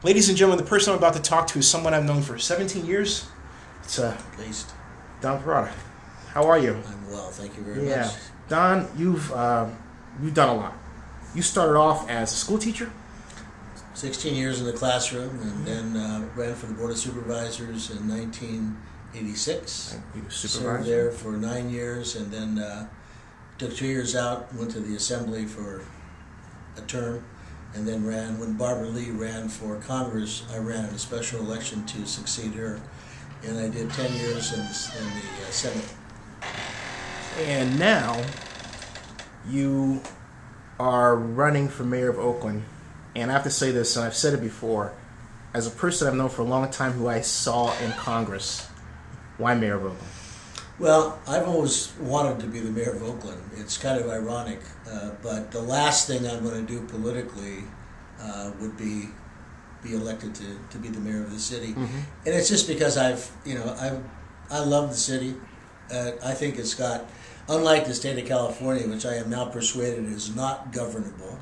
Ladies and gentlemen, the person I'm about to talk to is someone I've known for 17 years. It's at least. Don Perata. How are you? I'm well, thank you very much. Don, you've done a lot. You started off as a school teacher. 16 years in the classroom, and then ran for the Board of Supervisors in 1986. Served there for 9 years, and then took 2 years out, went to the Assembly for a term, and then ran, when Barbara Lee ran for Congress, I ran in a special election to succeed her, and I did 10 years in the Senate. And now you are running for mayor of Oakland. And I have to say this, and I've said it before, as a person I've known for a long time who I saw in Congress, why mayor of Oakland? Well, I've always wanted to be the mayor of Oakland. It's kind of ironic, but the last thing I'm going to do politically would be elected to be the mayor of the city. Mm-hmm. And it's just because I love the city. I think it's got, unlike the state of California, which I am now persuaded is not governable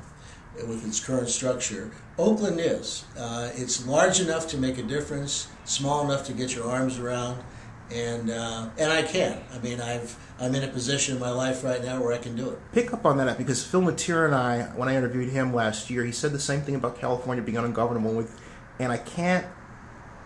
with its current structure, Oakland is. It's large enough to make a difference, small enough to get your arms around, and I can. I mean, I'm in a position in my life right now where I can do it. Pick up on that, because Phil Mateer and I, when I interviewed him last year, he said the same thing about California being ungovernable, and I can't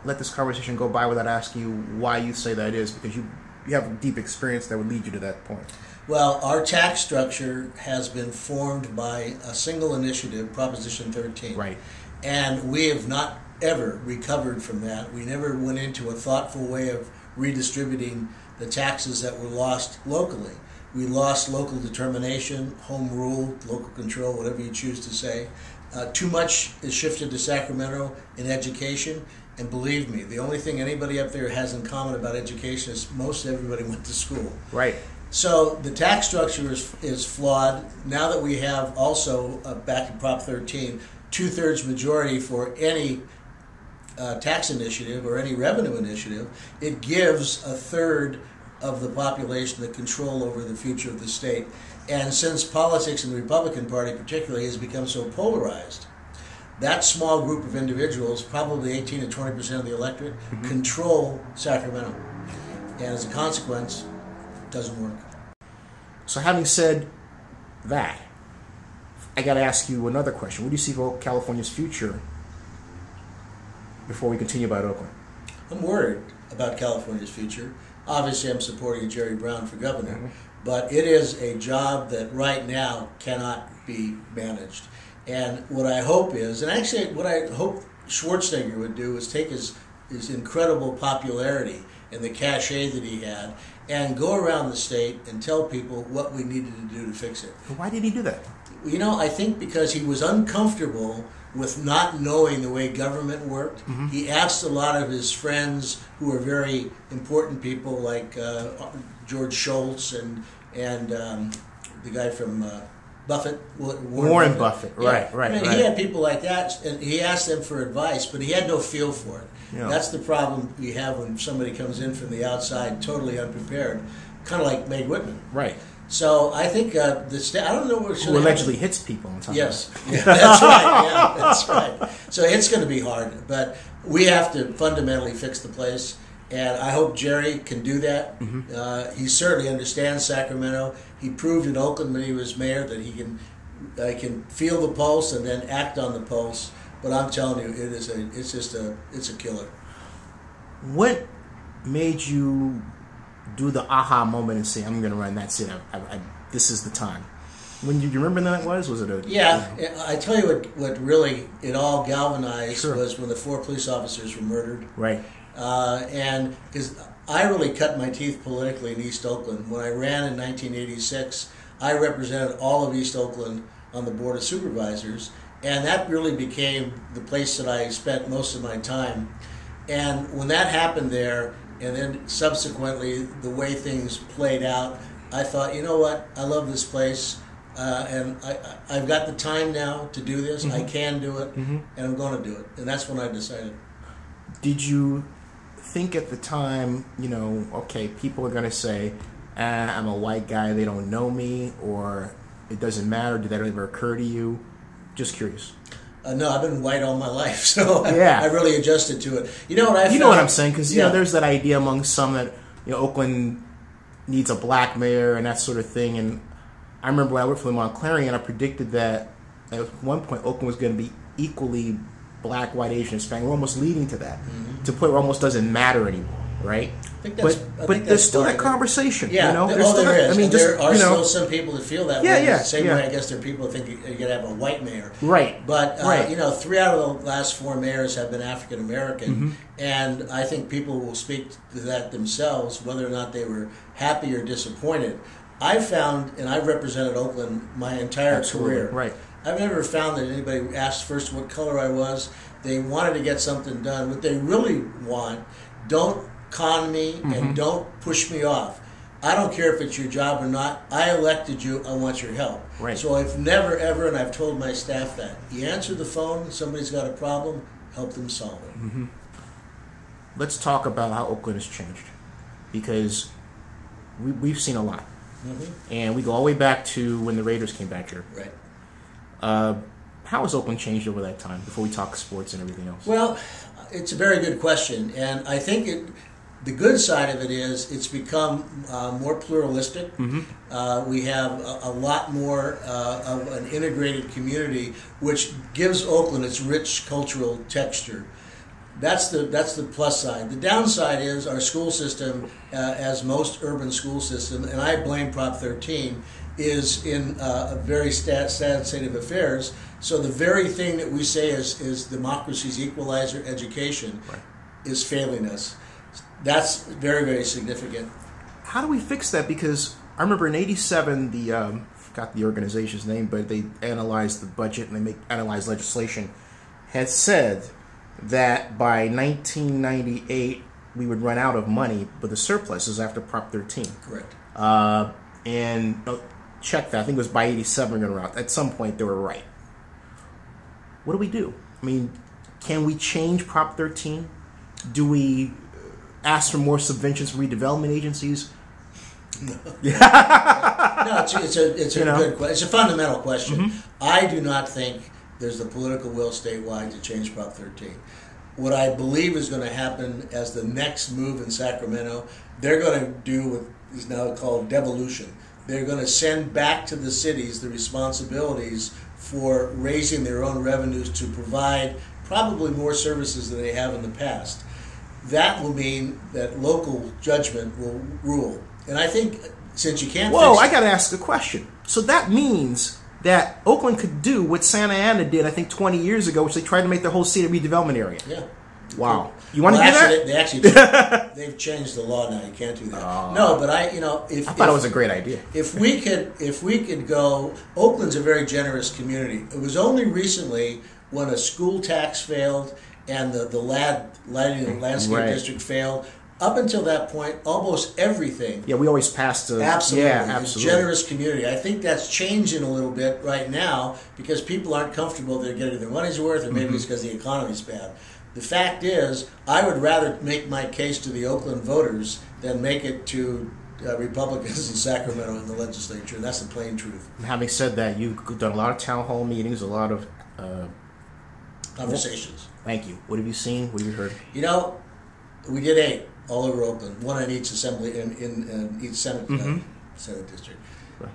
let this conversation go by without asking you why you say that is, because you have a deep experience that would lead you to that point. Well, our tax structure has been formed by a single initiative, Proposition 13. Right. And we have not ever recovered from that. We never went into a thoughtful way of redistributing the taxes that were lost locally. We lost local determination, home rule, local control, whatever you choose to say. Too much is shifted to Sacramento in education. And believe me, the only thing anybody up there has in common about education is most everybody went to school. Right. So the tax structure is flawed. Now that we have also, back to Prop 13, 2/3 majority for any tax initiative or any revenue initiative, it gives 1/3 of the population the control over the future of the state. And since politics in the Republican Party particularly has become so polarized, that small group of individuals, probably 18 to 20% of the electorate, control Sacramento. And as a consequence, it doesn't work. So having said that, I got to ask you another question. What do you see for California's future before we continue about Oakland? I'm worried about California's future. Obviously, I'm supporting Jerry Brown for governor, but it is a job that right now cannot be managed. And what I hope is, and actually what I hope Schwarzenegger would do, is take his incredible popularity and the cachet that he had and go around the state and tell people what we needed to do to fix it. Why did he do that? You know, I think because he was uncomfortable with not knowing the way government worked. Mm-hmm. He asked a lot of his friends who are very important people like George Shultz and the guy from Buffett, Warren Buffett. Right. I mean, he had people like that, and he asked them for advice, but he had no feel for it. Yeah. That's the problem we have when somebody comes in from the outside totally unprepared, kind of like Meg Whitman. Right. So I think the state, I don't know what who allegedly hits people. Yes, yeah, that's right. Yeah, that's right. So it's going to be hard, but we have to fundamentally fix the place. And I hope Jerry can do that. Mm-hmm. He certainly understands Sacramento. He proved in Oakland when he was mayor that he can feel the pulse and then act on the pulse. But I'm telling you, it's a killer. What made you do the aha moment and say, "I'm going to run"? That's it. This is the time. When did you remember when that was? Was it a... Yeah, I tell you what really it all galvanized was when the 4 police officers were murdered. Right. And because I really cut my teeth politically in East Oakland. When I ran in 1986, I represented all of East Oakland on the Board of Supervisors, and that really became the place that I spent most of my time. And when that happened there, and then subsequently the way things played out, I thought, you know what, I love this place, and I've got the time now to do this. Mm-hmm. I can do it, and I'm going to do it. And that's when I decided. Did you think at the time, okay, people are going to say, I'm a white guy, they don't know me, or it doesn't matter? Did that ever occur to you? Just curious. No, I've been white all my life, so Yeah. I really adjusted to it. You know what I found? You know what I'm saying? Because, Yeah. there's that idea among some that, Oakland needs a black mayor and that sort of thing. And I remember when I worked for the Montclarian, I predicted that at one point Oakland was going to be equally black, white, Asian, Hispanic. We're almost leading to that, to the point where it almost doesn't matter anymore, right? But there's still that conversation, Yeah, There's still there is. I mean, And just, there are still some people that feel that way. Yeah, The same way I guess there are people that think you're going to have a white mayor. Right. But, right. 3 out of the last 4 mayors have been African American. And I think people will speak to that themselves, whether or not they were happy or disappointed. I've found, and I've represented Oakland my entire career. Right. I've never found that anybody asked first what color I was. They wanted to get something done. What they really want, don't con me and don't push me off. I don't care if it's your job or not. I elected you. I want your help. Right. So I've never, ever, and I've told my staff that. You answer the phone, somebody's got a problem, help them solve it. Let's talk about how Oakland has changed, because we've seen a lot. And we go all the way back to when the Raiders came back here. Right. How has Oakland changed over that time, before we talk sports and everything else? Well, it's a very good question. And I think the good side of it is it's become more pluralistic. We have a lot more of an integrated community, which gives Oakland its rich cultural texture. That's the plus side. The downside is our school system, as most urban school system, and I blame Prop 13, is in a very sad state of affairs. So the very thing that we say is democracy's equalizer, education, is failing us. That's very, very significant. How do we fix that? Because I remember in '87, I forgot the organization's name, but they analyzed the budget and they analyzed legislation, had said that by 1998 we would run out of money, but the surplus is after Prop 13. Correct. And check that. I think it was by '87 we're going to run out. At some point they were right. What do we do? I mean, can we change Prop 13? Do we ask for more subventions from redevelopment agencies? No, it's a good question. It's a fundamental question. I do not think there's the political will statewide to change Prop 13. What I believe is going to happen as the next move in Sacramento, they're going to do what is now called devolution. They're going to send back to the cities the responsibilities for raising their own revenues to provide probably more services than they have in the past. That will mean that local judgment will rule. And I think since you can't I got to ask a question. So that means that Oakland could do what Santa Ana did, I think, 20 years ago, which they tried to make their whole city a redevelopment area. Yeah. Wow. You want to do that? They actually they've changed the law now. You can't do that. No, but I thought it was a great idea. If we could go, Oakland's a very generous community. It was only recently when a school tax failed and the lighting and landscape district failed. Up until that point, almost everything. Yeah, we always passed the... Absolutely. Yeah, absolutely. A generous community. I think that's changing a little bit right now because people aren't comfortable they're getting their money's worth, or maybe it's because the economy's bad. The fact is, I would rather make my case to the Oakland voters than make it to Republicans in Sacramento in the legislature. That's the plain truth. Having said that, you've done a lot of town hall meetings, a lot of... conversations. Thank you. What have you seen? What have you heard? We did 8 all over Oakland, 1 in each assembly, in each Senate district,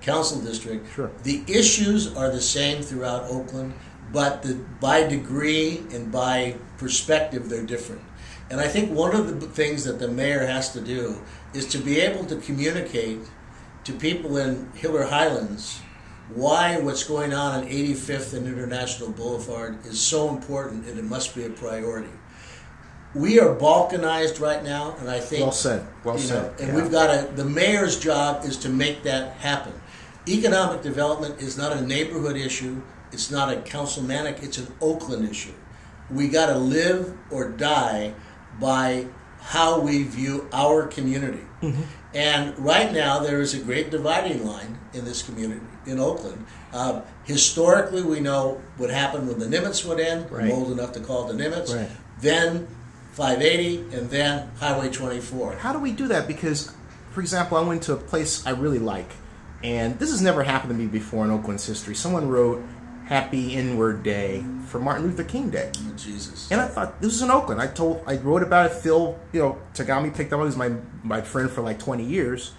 council district. Sure. The issues are the same throughout Oakland, but by degree and by perspective, they're different. And I think one of the things that the mayor has to do is to be able to communicate to people in Hiller Highlands why what's going on 85th and International Boulevard is so important and it must be a priority. We are balkanized right now, and I think... Well said. And we've got the mayor's job is to make that happen. Economic development is not a neighborhood issue. It's not a councilmanic. It's an Oakland issue. We got to live or die by how we view our community. And right now, there is a great dividing line in this community, in Oakland. Historically, we know what happened when the Nimitz went in. Right. I'm old enough to call it the Nimitz. Right. Then 580, and then Highway 24. How do we do that? Because, for example, I went to a place I really like, and this has never happened to me before in Oakland's history. Someone wrote happy N-word day for Martin Luther King Day. Oh, Jesus. And I thought, this was in Oakland. I wrote about it. Phil, Tagami picked up. He was my friend for like 20 years.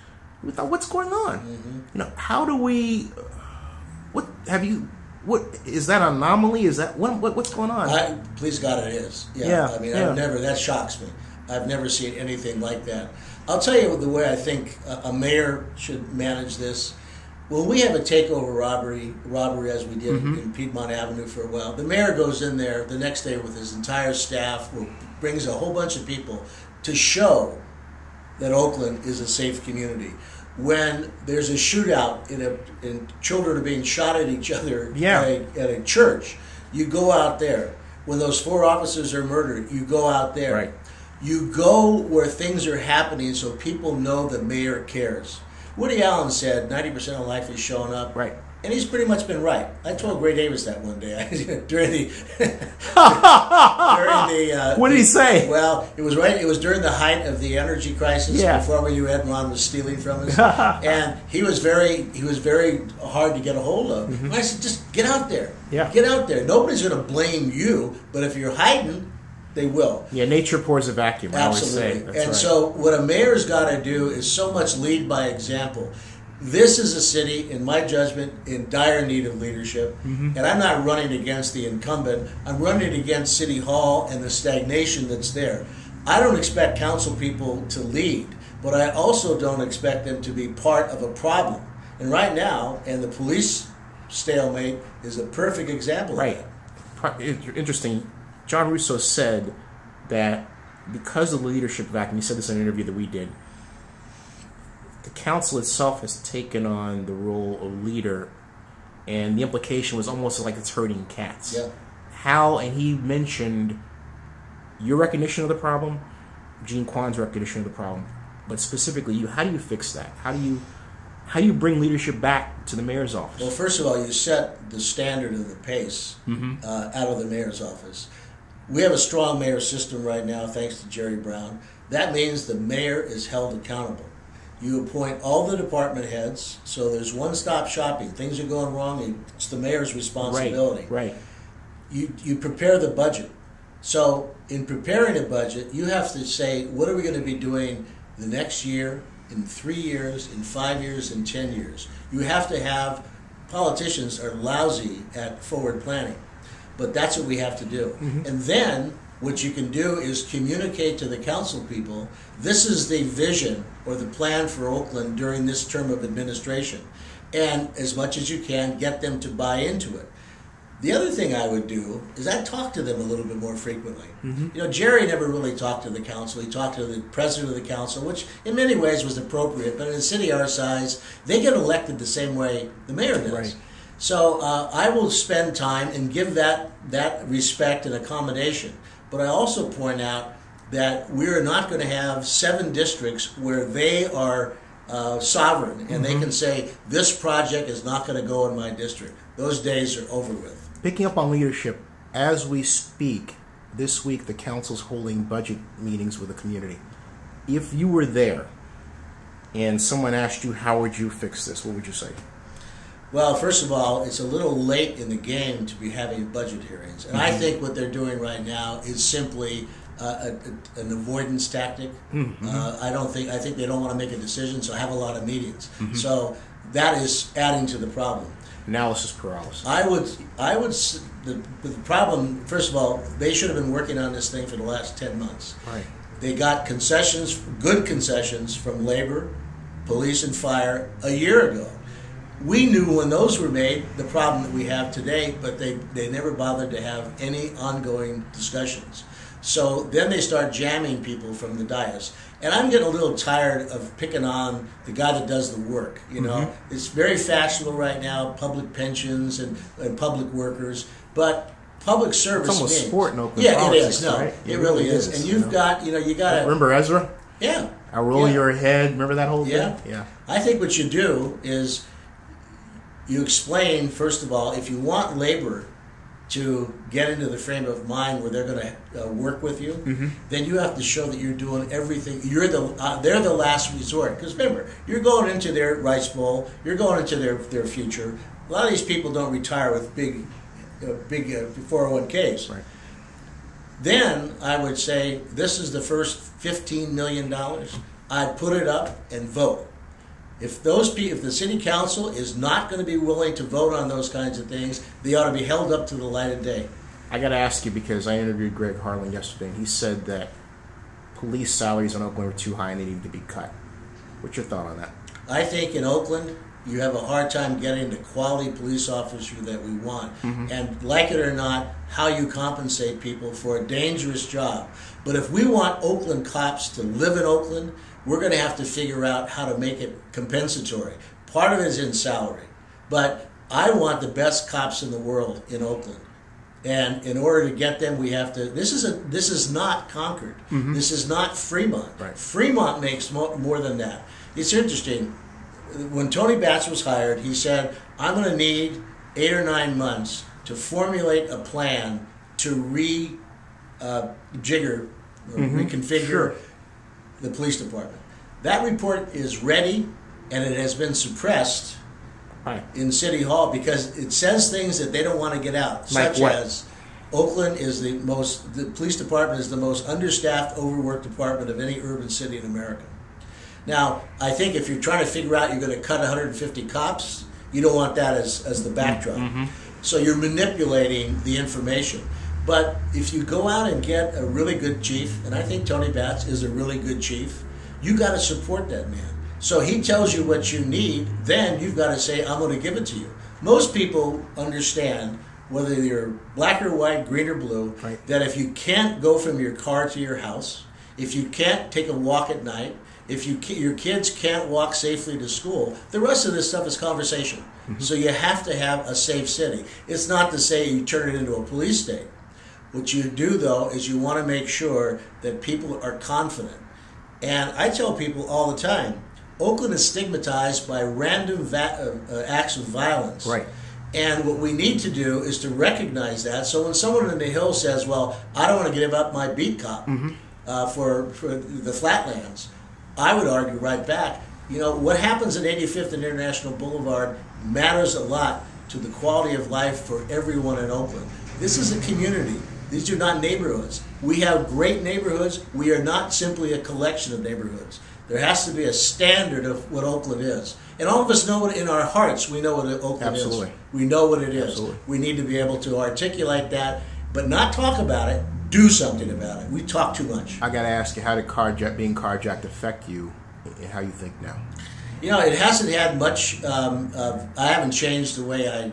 We thought, what's going on? Mm-hmm. How do we? What is that an anomaly? Is that what's going on? Please God, it is. Yeah. I mean, I've never. That shocks me. I've never seen anything like that. I'll tell you the way I think a mayor should manage this. When we have a takeover robbery as we did in Piedmont Avenue for a while, the mayor goes in there the next day with his entire staff, brings a whole bunch of people to show that Oakland is a safe community. When there's a shootout and children are being shot at each other at a church, you go out there. When those 4 officers are murdered, you go out there. Right. You go where things are happening so people know the mayor cares. Woody Allen said 90% of life is showing up. Right. And he's pretty much been right. I told Gray Davis that one day during the what did he say? Well, it was right. It was during the height of the energy crisis, before we knew Enron was stealing from us, and he was very hard to get a hold of. And I said, just get out there. Yeah. Get out there. Nobody's going to blame you, but if you're hiding, they will. Yeah, nature pours a vacuum. Absolutely. I always say. That's right. So what a mayor's got to do is so much lead by example. This is a city, in my judgment, in dire need of leadership. And I'm not running against the incumbent. I'm running against City Hall and the stagnation that's there. I don't expect council people to lead, but I also don't expect them to be part of a problem. And right now, and the police stalemate is a perfect example of that. Interesting. John Russo said that because of the leadership vacuum, he said this in an interview that we did, the council itself has taken on the role of leader, and the implication was almost like it's herding cats. Yeah. And he mentioned your recognition of the problem, Jean Quan's recognition of the problem, but specifically you. How do you fix that? How do you bring leadership back to the mayor's office? Well, first of all, you set the standard of the pace out of the mayor's office. We have a strong mayor system right now, thanks to Jerry Brown. That means the mayor is held accountable. You appoint all the department heads, so there's one-stop shopping. Things are going wrong, it's the mayor's responsibility. Right. You prepare the budget. So in preparing a budget, you have to say, what are we going to be doing the next year, in 3 years, in 5 years, in 10 years? You have to have, politicians are lousy at forward planning, but that's what we have to do. And then what you can do is communicate to the council people, this is the vision or the plan for Oakland during this term of administration. And as much as you can, get them to buy into it. The other thing I would do is I'd talk to them a little bit more frequently. Jerry never really talked to the council. He talked to the president of the council, which in many ways was appropriate. But in a city our size, they get elected the same way the mayor does. Right. So I will spend time and give that respect and accommodation. But I also point out that we are not going to have 7 districts where they are sovereign and they can say, this project is not going to go in my district. Those days are over with. Picking up on leadership, as we speak, this week the council's holding budget meetings with the community. If you were there and someone asked you, how would you fix this, what would you say? Well, first of all, it's a little late in the game to be having budget hearings. And I think what they're doing right now is simply an avoidance tactic. I think they don't want to make a decision, so have a lot of meetings. So that is adding to the problem. Analysis paralysis. The problem, first of all, they should have been working on this thing for the last 10 months. Right. They got concessions, good concessions from labor, police, and fire a year ago. We knew when those were made the problem that we have today, but they never bothered to have any ongoing discussions. So then they start jamming people from the dais. And I'm getting a little tired of picking on the guy that does the work. It's very fashionable right now, public pensions and public workers, but public service it's almost means, sport in Oakland yeah, politics, it is. No, right? it really is. And you got to remember Ezra? Yeah. I'll roll your head. Remember that whole thing? Yeah. I think what you do is you explain, first of all, if you want labor to get into the frame of mind where they're going to work with you, then you have to show that you're doing everything. They're the last resort. Because remember, you're going into their rice bowl, you're going into their future. A lot of these people don't retire with big 401ks. Right. Then I would say, this is the first $15 million. I'd put it up and vote. If the city council is not going to be willing to vote on those kinds of things, they ought to be held up to the light of day. I got to ask you, because I interviewed Greg Harlan yesterday, and he said that police salaries in Oakland were too high and they needed to be cut. What's your thought on that? I think in Oakland, you have a hard time getting the quality police officer that we want. Mm-hmm. And like it or not, how you compensate people for a dangerous job. But if we want Oakland cops to live in Oakland, we're going to have to figure out how to make it compensatory. Part of it is in salary. But I want the best cops in the world in Oakland. And in order to get them, we have to. This is not Concord. Mm-hmm. This is not Fremont. Right. Fremont makes more than that. It's interesting. When Tony Batts was hired, he said, "I'm going to need 8 or 9 months to formulate a plan to rejigger or reconfigure Sure. the police department." That report is ready, and it has been suppressed in City Hall because it says things that they don't want to get out, like such what? as Oakland is the police department is the most understaffed, overworked department of any urban city in America. Now, I think if you're trying to figure out you're going to cut 150 cops, you don't want that as the backdrop. Mm-hmm. So you're manipulating the information. But if you go out and get a really good chief, and I think Tony Batts is a really good chief, you got to support that man. So he tells you what you need, then you've got to say, I'm going to give it to you. Most people understand, whether you're black or white, green or blue, right, that if you can't go from your car to your house, if you can't take a walk at night, if your kids can't walk safely to school, the rest of this stuff is conversation. Mm-hmm. So you have to have a safe city. It's not to say you turn it into a police state. What you do, though, is you want to make sure that people are confident. And I tell people all the time, Oakland is stigmatized by random acts of violence. Right. And what we need to do is to recognize that. So when someone in the Hill says, well, I don't want to give up my beat cop for the Flatlands, I would argue right back, what happens at 85th and International Boulevard matters a lot to the quality of life for everyone in Oakland. This is a community. These are not neighborhoods. We have great neighborhoods. We are not simply a collection of neighborhoods. There has to be a standard of what Oakland is. And all of us know it in our hearts. We know what Oakland Absolutely. is. We know what it is. Absolutely. We need to be able to articulate that, but not talk about it, do something about it. We talk too much. I got to ask you, how did being carjacked affect you and how you think now? It hasn't had much. I haven't changed the way I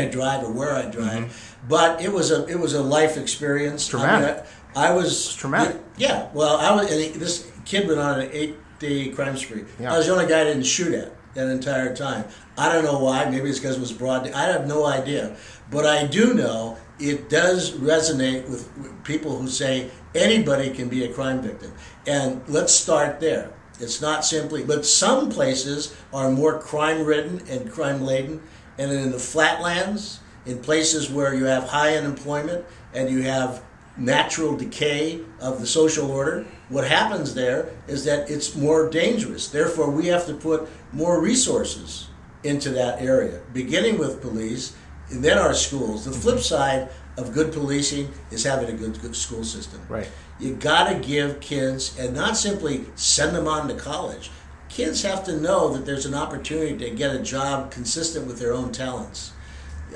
drive or where I drive, but it was a life experience. Traumatic. I was it's traumatic. Yeah. Well, this kid went on an 8-day crime spree. Yeah. I was the only guy I didn't shoot at that entire time. I don't know why. Maybe it's because it was broad day. I have no idea. But I do know it does resonate with people who say anybody can be a crime victim. And let's start there. It's not simply, but some places are more crime-ridden and crime-laden. And in the flatlands, in places where you have high unemployment and you have natural decay of the social order, what happens there is that it's more dangerous. Therefore, we have to put more resources into that area, beginning with police and then our schools. The flip side of good policing is having a good school system. Right. You got to give kids, and not simply send them on to college. Kids have to know that there's an opportunity to get a job consistent with their own talents.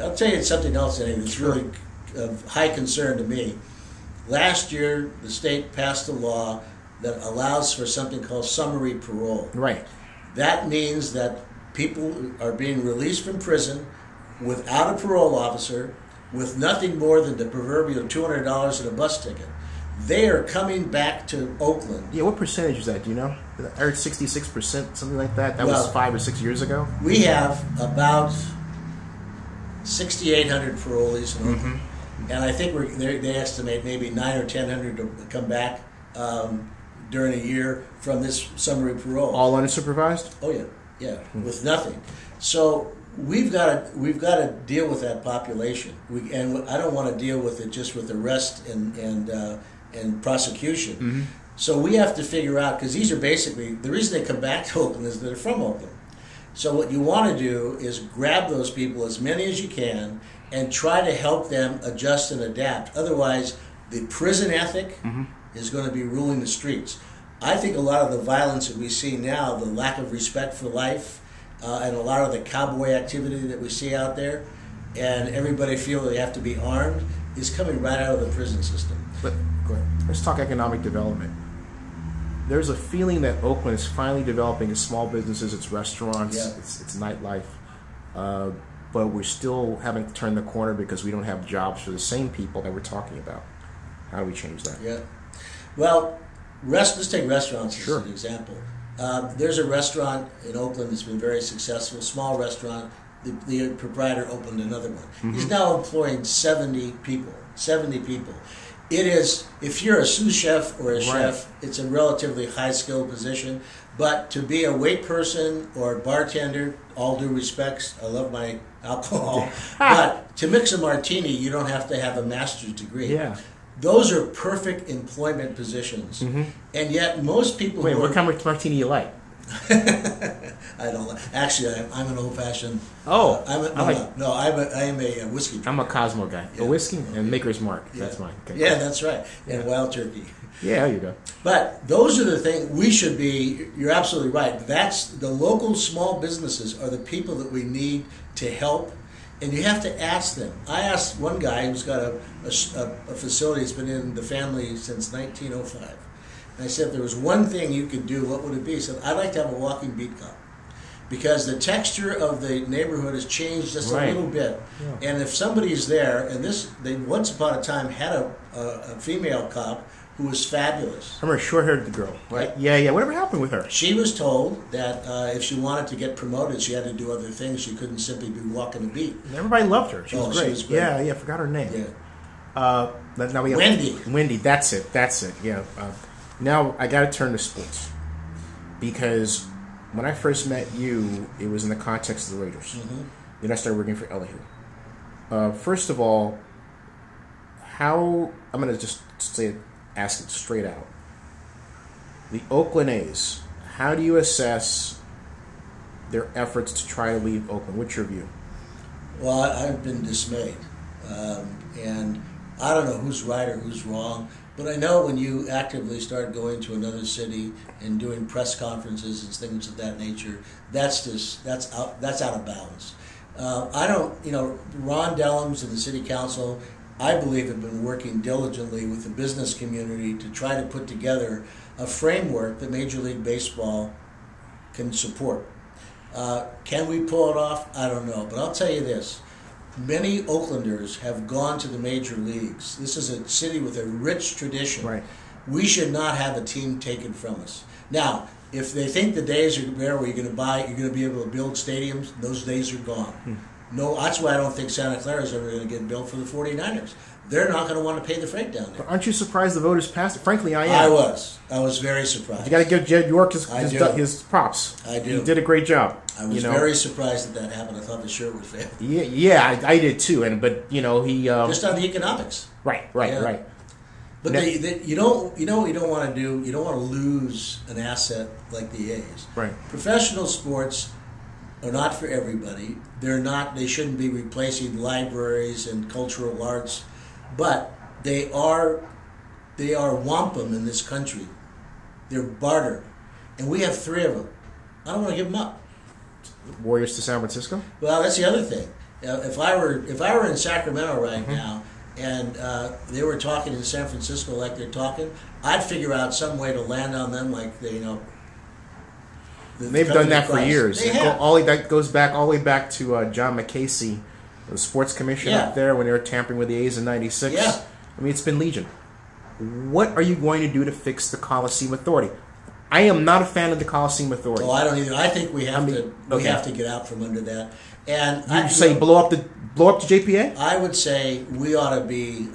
I'll tell you something else, Eddie, that's really of high concern to me. Last year, the state passed a law that allows for something called summary parole. Right. That means that people are being released from prison without a parole officer, with nothing more than the proverbial $200 and a bus ticket. They are coming back to Oakland. Yeah, what percentage is that? Do you know? I heard 66%, something like that. That was 5 or 6 years ago. We have about 6,800 parolees in Oakland. And I think they estimate maybe 900 or 1,000 to come back during a year from this summary parole. All unsupervised? Oh yeah, with nothing. So we've got to deal with that population. And I don't want to deal with it just with arrest and prosecution. So we have to figure out, because these are basically the reason they come back to Oakland is they're from Oakland. So what you want to do is grab those people, as many as you can, and try to help them adjust and adapt. Otherwise, the prison ethic is going to be ruling the streets. I think a lot of the violence that we see now, the lack of respect for life, and a lot of the cowboy activity that we see out there, and everybody feel they have to be armed, is coming right out of the prison system. But go ahead. Let's talk economic development. There's a feeling that Oakland is finally developing its small businesses, its restaurants, its nightlife, but we still haven't turned the corner because we don't have jobs for the same people that we're talking about. How do we change that? Yeah. Well, let's take restaurants as an example. There's a restaurant in Oakland that's been very successful, small restaurant. The proprietor opened another one. He's now employing 70 people. 70 people. It is, if you're a sous chef or a chef, it's a relatively high-skilled position. But to be a wait person or a bartender, all due respects, I love my alcohol. But to mix a martini, you don't have to have a master's degree. Yeah. Those are perfect employment positions. And yet most people... Wait, what kind of martini you like? I don't like... Actually, I'm an old-fashioned... Oh, I am a whiskey drinker. I'm a Cosmo guy. Yeah. A whiskey and Maker's Mark. Yeah. That's mine. Okay. Yeah, that's right. And Wild Turkey. Yeah, there you go. But those are the things we should be... You're absolutely right. That's the local small businesses are the people that we need to help. And you have to ask them. I asked one guy who's got a facility that's been in the family since 1905. And I said, if there was one thing you could do, what would it be? He said, I'd like to have a walking beat cop. Because the texture of the neighborhood has changed just a little bit. Yeah. And if somebody's there, and they once upon a time had a female cop who was fabulous. I remember short-haired girl, right? Yeah. Whatever happened with her? She was told that if she wanted to get promoted, she had to do other things. She couldn't simply be walking a beat. And everybody loved her. She was great. She was great. Yeah, I forgot her name. Yeah. Now we have Wendy, that's it. Yeah. Now I got to turn to sports because when I first met you, it was in the context of the Raiders. Then I started working for Elihu. First of all, I'm going to just ask it straight out. The Oakland A's, how do you assess their efforts to try to leave Oakland? What's your view? Well, I've been dismayed. And I don't know who's right or who's wrong, but I know when you actively start going to another city and doing press conferences and things of that nature, that's out of bounds. Ron Dellums and the city council, I believe, have been working diligently with the business community to try to put together a framework that Major League Baseball can support. Can we pull it off? I don't know. But I'll tell you this. Many Oaklanders have gone to the major leagues. This is a city with a rich tradition. Right. We should not have a team taken from us. Now, if they think the days are there where you're going to be able to build stadiums, those days are gone. No, that's why I don't think Santa Clara is ever going to get built for the 49ers. They're not going to want to pay the freight down there. But aren't you surprised the voters passed it? Frankly, I am. I was very surprised. You got to give Jed York his props. I do. He did a great job. I was very surprised that happened. I thought the shirt would fail. Yeah, I did too. He just on the economics. Right. But you don't want to do. You don't want to lose an asset like the A's. Right. Professional sports are not for everybody. They're not. They shouldn't be replacing libraries and cultural arts, but they are wampum in this country. They're barter, and we have 3 of them. I don't want to give them up. Warriors to San Francisco? Well, that's the other thing. If I were in Sacramento right now and they were talking in San Francisco like they're talking, I'd figure out some way to land on them like they, They've done that for years. They have. That goes back all the way back to John McCasey, the sports commission up there when they were tampering with the A's in '96. Yeah. I mean, it's been legion. What are you going to do to fix the Coliseum Authority? I am not a fan of the Coliseum Authority. Oh, I don't either. I think we have to get out from under that. And you say blow up the JPA? I would say we ought to be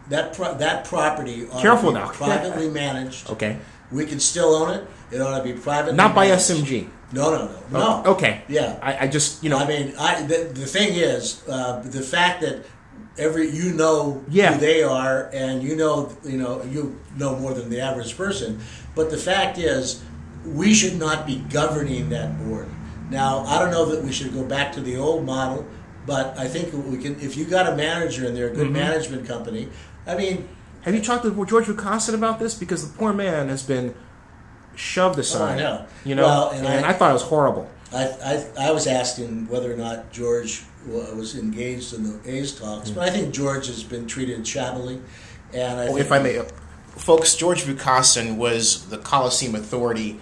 that property ought Careful to be now. privately managed. Okay. We can still own it. It ought to be privately not by managed. SMG. No. Okay. Yeah. I just I mean, the thing is the fact that who they are, and you know more than the average person. But the fact is, we should not be governing that board. Now, I don't know that we should go back to the old model, but I think we can. If you got a manager and they're a good management company, I mean. Have you talked to George Bucassin about this? Because the poor man has been shoved aside. Oh, I know. You know, well, and I thought it was horrible. I was asking whether or not George was engaged in the A's talks, but I think George has been treated shabbily. And I think if I may, folks, George Bucassin was the Coliseum Authority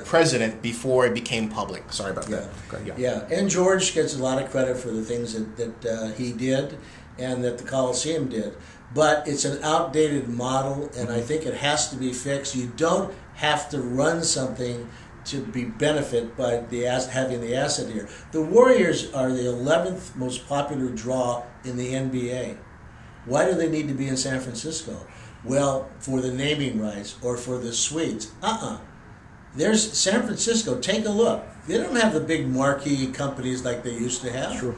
president before it became public. Sorry about that. Okay, yeah, and George gets a lot of credit for the things that he did and that the Coliseum did. But it's an outdated model, and I think it has to be fixed. You don't have to run something to be benefit by having the asset here. The Warriors are the 11th most popular draw in the NBA. Why do they need to be in San Francisco? Well, for the naming rights or for the suites. There's San Francisco. Take a look. They don't have the big marquee companies like they used to have. Sure.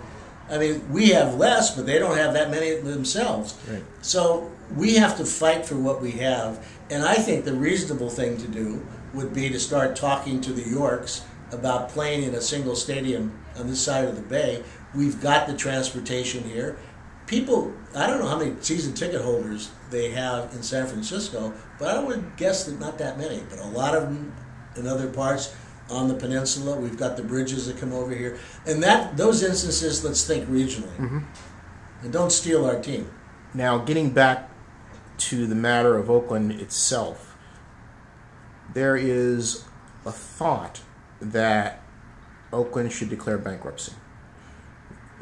I mean, we have less, but they don't have that many themselves. Right. So we have to fight for what we have. And I think the reasonable thing to do would be to start talking to the Yorks about playing in a single stadium on this side of the bay. We've got the transportation here. People, I don't know how many season ticket holders they have in San Francisco, but I would guess that not that many. But a lot of them in other parts on the peninsula. We've got the bridges that come over here. And those instances, let's think regionally. And don't steal our team. Now, getting back to the matter of Oakland itself, there is a thought that Oakland should declare bankruptcy.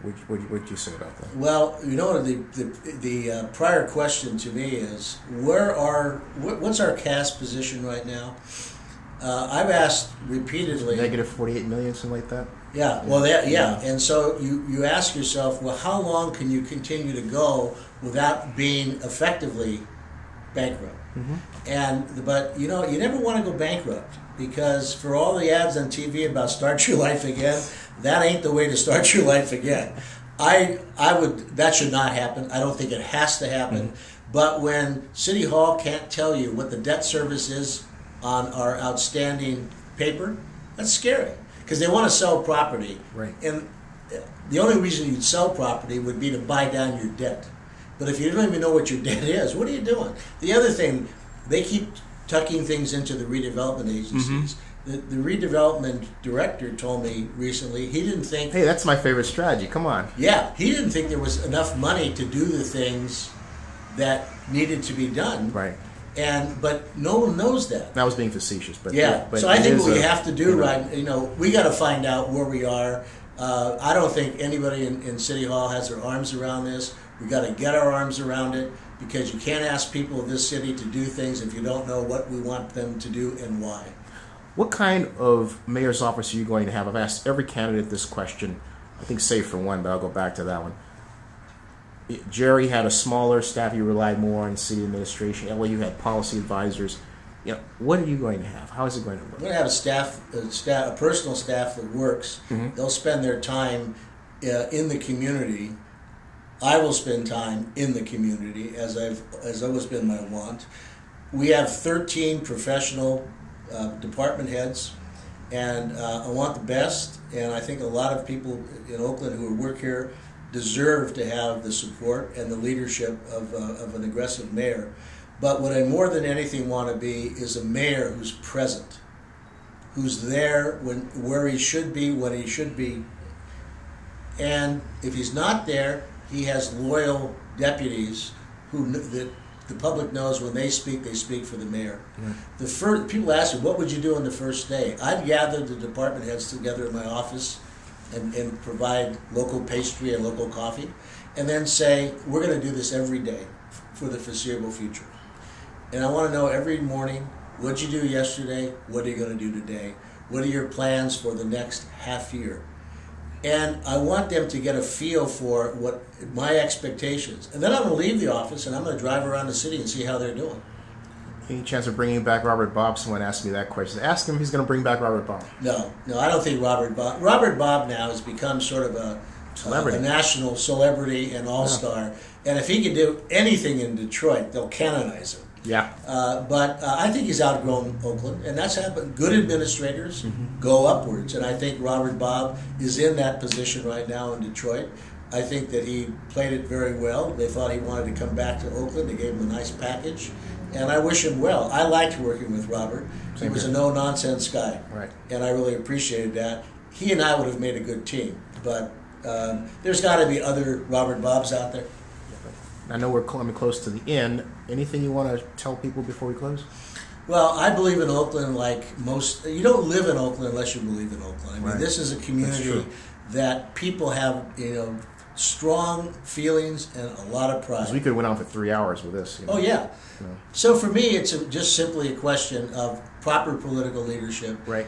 What would you say about that? Well, you know, the prior question to me is, what's our cash position right now? I've asked repeatedly. Negative 48 million, something like that? Yeah, well, and so you ask yourself, well, how long can you continue to go without being effectively bankrupt? But you know, you never want to go bankrupt, because for all the ads on TV about start your life again, that ain't the way to start your life again. That should not happen. I don't think it has to happen. But when City Hall can't tell you what the debt service is on our outstanding paper, that's scary, because they want to sell property. Right. And the only reason you'd sell property would be to buy down your debt. But if you don't even know what your debt is, what are you doing? The other thing, they keep tucking things into the redevelopment agencies. The redevelopment director told me recently he didn't think... Hey, that's my favorite strategy. Come on. Yeah, he didn't think there was enough money to do the things that needed to be done. Right. But no one knows that. That was being facetious, but but so I think what we have to do, we got to find out where we are. I don't think anybody in City Hall has their arms around this. We got to get our arms around it, because you can't ask people of this city to do things if you don't know what we want them to do and why. What kind of mayor's office are you going to have? I've asked every candidate this question. I think save for one, but I'll go back to that one. Jerry had a smaller staff. You relied more on city administration. Well, you had policy advisors. You know, what are you going to have? How is it going to work? We're going to have a personal staff that works. They'll spend their time in the community. I will spend time in the community, as always been my want. We have 13 professional department heads, and I want the best. And I think a lot of people in Oakland who work here deserve to have the support and the leadership of an aggressive mayor. But what I more than anything want to be is a mayor who's present, who's there where he should be, when he should be. And if he's not there, he has loyal deputies that the public knows when they speak for the mayor. People ask me, what would you do on the first day? I'd gather the department heads together in my office and provide local pastry and local coffee, and then say, we're going to do this every day for the foreseeable future. And I want to know every morning, what'd you do yesterday? What are you going to do today? What are your plans for the next half year? And I want them to get a feel for what my expectations. And then I'm going to leave the office and I'm going to drive around the city and see how they're doing. Any chance of bringing back Robert Bob? Someone asked me that question. Ask him if he's going to bring back Robert Bob. No, I don't think Robert Bob. Robert Bob now has become sort of a national celebrity and all-star. And if he can do anything in Detroit, they'll canonize him. Yeah. But I think he's outgrown Oakland, and that's happened. Good administrators go upwards, and I think Robert Bob is in that position right now in Detroit. I think that he played it very well. They thought he wanted to come back to Oakland. They gave him a nice package, and I wish him well. I liked working with Robert. He was a no-nonsense guy, right, and I really appreciated that. He and I would have made a good team, but there's got to be other Robert Bobs out there. I know we're coming close to the end. Anything you want to tell people before we close? Well, I believe in Oakland like most. You don't live in Oakland unless you believe in Oakland. I mean, right. This is a community that people have, strong feelings and a lot of pride. We could have went on for 3 hours with this. Oh, yeah. So for me, it's just simply a question of proper political leadership. Right.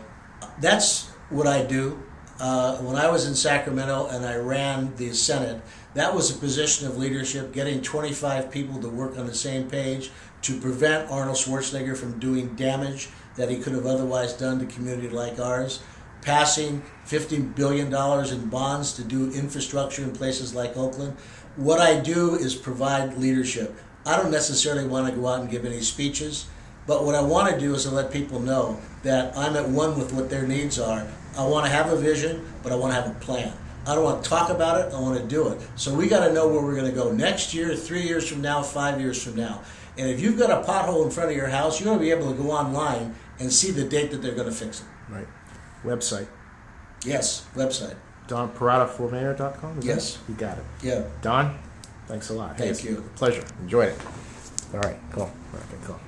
That's what I do. When I was in Sacramento and I ran the Senate, that was a position of leadership, getting 25 people to work on the same page to prevent Arnold Schwarzenegger from doing damage that he could have otherwise done to a community like ours, passing $50 billion in bonds to do infrastructure in places like Oakland. What I do is provide leadership. I don't necessarily want to go out and give any speeches, but what I want to do is to let people know that I'm at one with what their needs are. I want to have a vision, but I want to have a plan. I don't want to talk about it, I want to do it. So we got to know where we're going to go next year, 3 years from now, 5 years from now. And if you've got a pothole in front of your house, you're going to be able to go online and see the date that they're going to fix it. Right. Website. Yes, website. DonPerataformayor.com? Yes. You got it. Yeah. Don, thanks a lot. Thank you. Pleasure. Enjoyed it. All right, cool. Okay, cool.